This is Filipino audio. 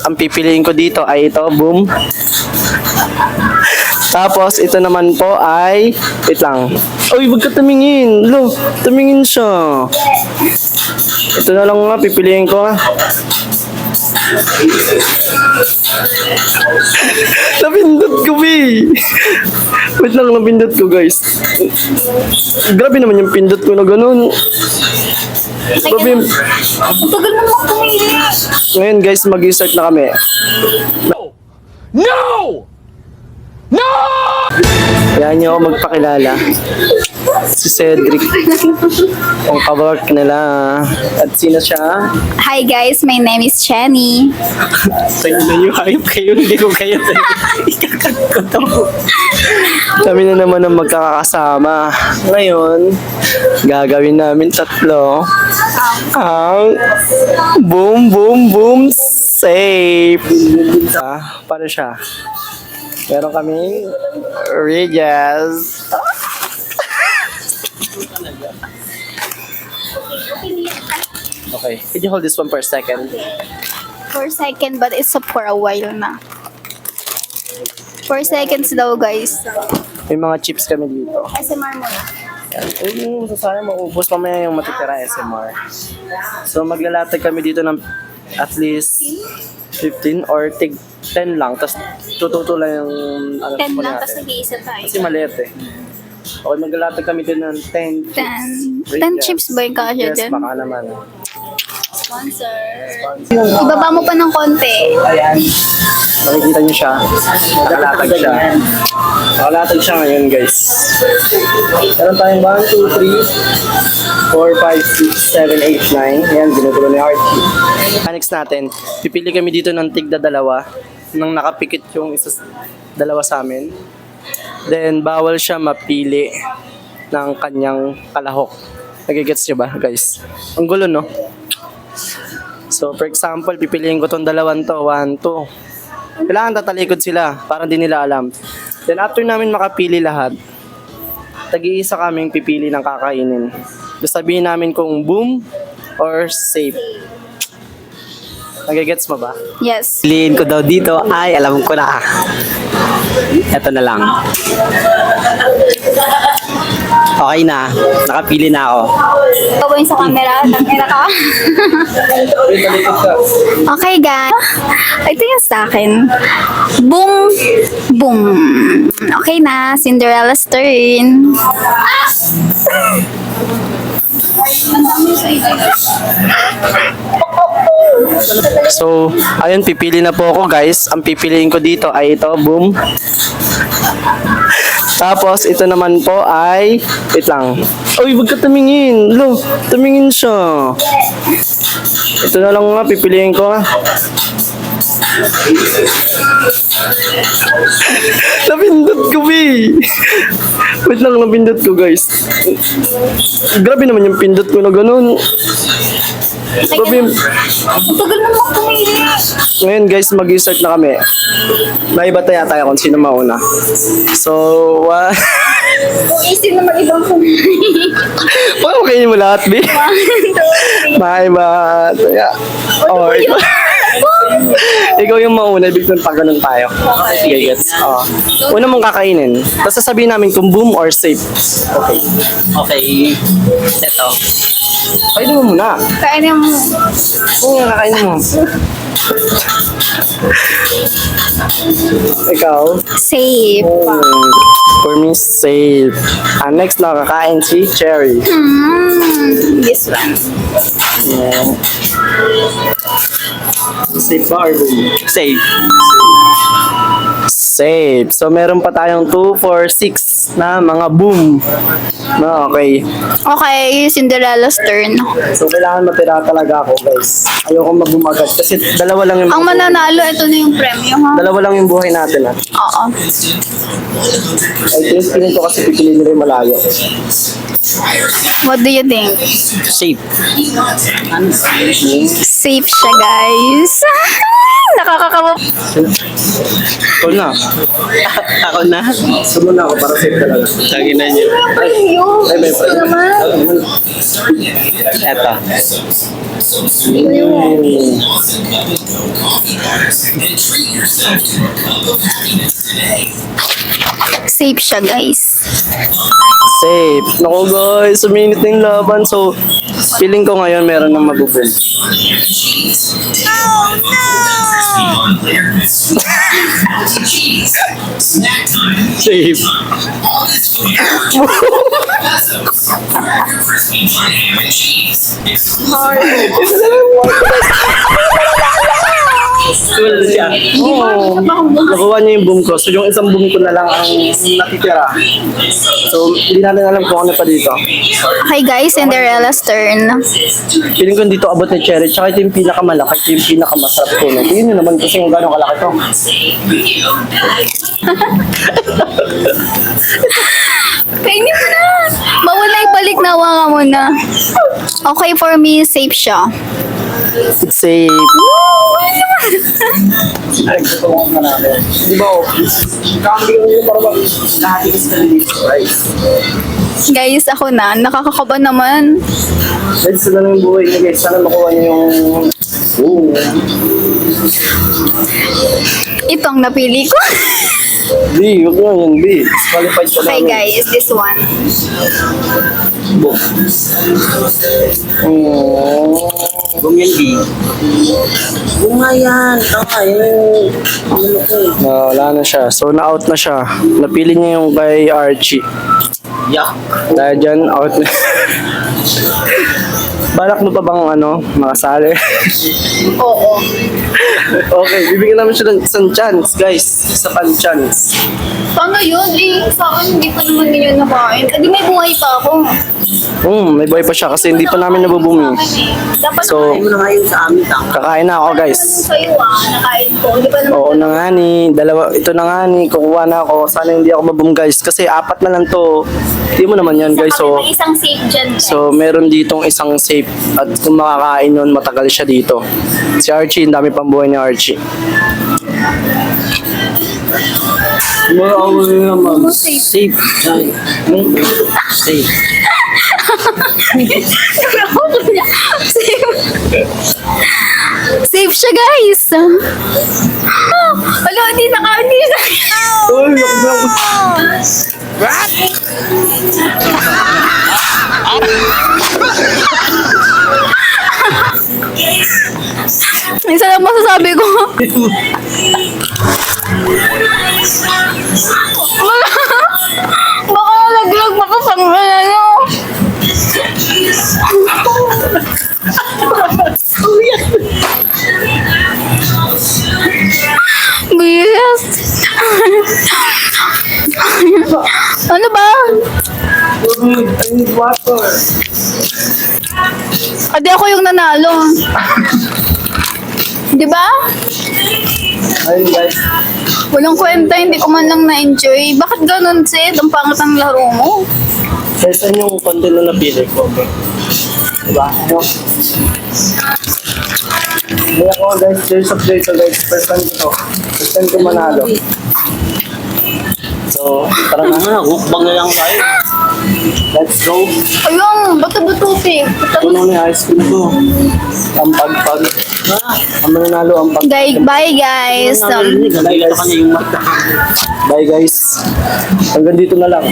Ang pipiliin ko dito ay ito, boom. Tapos, ito naman po ay, wait lang. Uy, wag ka tumingin. Lo, tumingin siya. Ito na lang nga, pipiliin ko ha. Napindot ko, be. Wait lang, napindot ko, guys. Grabe naman yung pindot ko na ganun. Grabe. Ang tagal naman kumili. Ngayon, guys, mag-start na kami. No! No! Kaya niyo ako magpakilala. Si Cedric. Ang kawork nila. At sino siya? Hi guys, my name is Chenny. Sa'yo na yung hayop kayo. Hindi ko kayo. Kami na naman ang magkakasama. Ngayon, gagawin namin tatlo. Ang boom, boom, boom, safe. Paano siya? Meron kaming Regis. Okay, can you hold this one for a second? For a second, but it's up for a while na. 4 seconds daw guys. May mga chips kami dito. SMR mo na. Yung sayang maubos mamaya yung matitira SMR. So maglalatag kami dito ng at least 15 or tig 10 lang. Tapos tututo lang yung 10 lang, natin. tapos nag-iisa tayo. Kasi maliit eh. Okay, maglalatag kami din ng 10 chips. 10 chips ba yung kasya Yes, dyan? baka naman. Sponsor. Ibaba mo pa ng konti. Ayan. Makikita niyo siya. Nakalatag siya. Nakalatag siya ngayon, guys. Meron tayong 1, 2, 3, 4, 5, 6, 7, 8, 9. Ayan, ginugulo ni Archie. Next natin, pipili kami dito ng tigda dalawa nang nakapikit yung dalawa sa amin. Then, bawal siya mapili ng kanyang kalahok. Nagigets niyo ba, guys? Ang gulo, no? So, for example, pipiliin ko tong dalawan to. 1, 2. Kailangan tatalikod sila para hindi nila alam. Then, after namin makapili lahat, tag-iisa kaming pipili ng kakainin. Just sabihin namin kung boom or safe. Nagigets mo ba? Yes. Piliin ko daw dito ay alam ko na. Ito na lang. Okay na. Nakapili na ako. Gawin sa camera. Camera ka. Okay guys. Ito yung sa akin. Boom. Boom. Okay na. Cinderella's turn. So, ayun, pipili na po ako, guys. Ang pipiliin ko dito ay ito, boom. Tapos, ito naman po ay, wait lang. Uy, wag ka tumingin. Lo, tumingin siya. Ito na lang nga, pipiliin ko ha. Napindot ko, be. Wait lang, napindot ko, guys. Grabe naman yung pindot ko na ganun. Grabe. Ang tagal naman kumili. Ngayon, guys, mag-start na kami. May iba tayo kung sino mauna. So, Kung isin na mag-ibang kumili. Baka makainin mo lahat, be. 1, 2, 3. May iba. Oh, ikaw yung mauna, ibig sabihin pag ganun tayo. Sige, gets. Una mong kakainin. Tapos sasabihin namin kung boom or safe. Okay. Okay. Ito. Kainin mo muna. Kainin mo. Oo nga, kakainin mo. Ikaw? Safe. For me, safe. Next na kakain si Cherry. This one. Yeah. Safe ba or boom? Safe. Safe. So, meron pa tayong 2, 4, 6 na mga boom. No, okay. Okay, Cinderella's turn. So, kailangan matira talaga ako, guys. Ayoko mag-boom agad. Kasi dalawa lang yung Ang mananalo, ito na yung premyo, ha? dalawa lang yung buhay natin, ha? Oo. I think, feeling ko kasi pipiliin nila yung malayo. What do you think? Safe. Safe siya, guys. baka mo. Ikaw na. Ako na. Sumuna ako para safe ka lang. Lagi na niyo. Ay, may Gusto naman. Eto. Safe siya, guys. Safe. Naku guys, suminit na yung laban. So, feeling ko ngayon meron nang magubin. Safe. Cool siya. Oo. Nakuha niya yung boom ko. So, yung isang boom ko na lang ang natitira. So, hindi natin alam kung ano pa dito. Okay, guys, Cinderella's turn. Feeling ko dito abot ni Cherry. Tsaka ito yung pinakamalaki. Ito yung pinakamasarap ko. Tingin nyo naman kasi kung gano'ng kalaki to. Kainin mo na. Bawal na ibalik na. Hawakan mo na. Okay, for me, safe siya. It's safe. Ay, gusto ko nga namin. Di ba, office? Kami yung parang nahatingis na dito, right? Guys, ako na. Nakakakaba naman. Guys, sila na yung buhay niya, guys. Sana makuha niyo yung... Oo. Ito ang napili ko. B, huwag mo yan, B. Qualified ka Okay, namin. guys, this one. Boom yan, B. Bumayan. Tama, yun. Wala na siya. So, na-out na siya. Napili niya yung kay Archie. Yuck. Dahil dyan, out na. Balak mo pa bang makasali? Oo. Okay, bibigyan namin siya ng isang chance, guys. Isa pang chance. Paano yun? Eh, sa akin, hindi pa naman ninyo nakain. Eh, di may buhay pa ako. May buhay pa siya kasi hindi pa namin nabubumi. Dapat So, Ano na nga yun sa amin, tang? kakain na ako, guys. sa'yo nakain ko. Hindi pa naman. Oo na nga ni, ito na nga ni, kukuha na ako. Sana hindi ako mabum, guys. Kasi 4 na lang to. Hindi mo naman yan, guys. So, May isang safe dyan, guys. so meron ditong isang safe. At kung makakain yun, matagal siya dito. Si Archie, ang dami pang buhay ni Archie. Safe. Safe. Safe. Safe siya, guys. Alo, hindi na. Uy, ako. Isa lang masasabi ko. Baka naglag pa sa ano. Bilis. Ano ba? I need water. Adi ako yung nanalo. Di ba? Ayun, guys. Walang kwenta, hindi ko man lang na-enjoy. Bakit ganun, Sid? Ang pangat ang laro mo. Guys, ano yung content na napili ko? Diba? Hindi ako, guys. There's a play to, guys. First time ko to. First time ko manalo. So, tara na. Hukbang na lang tayo. Let's go. Ayun, bato-batuti. Puno na yung ice cream ko. Ang pagpag. Ang mananalo, ang pag. Bye, guys. Nalito ka niya yung mata. Bye, guys. Hanggang dito na lang.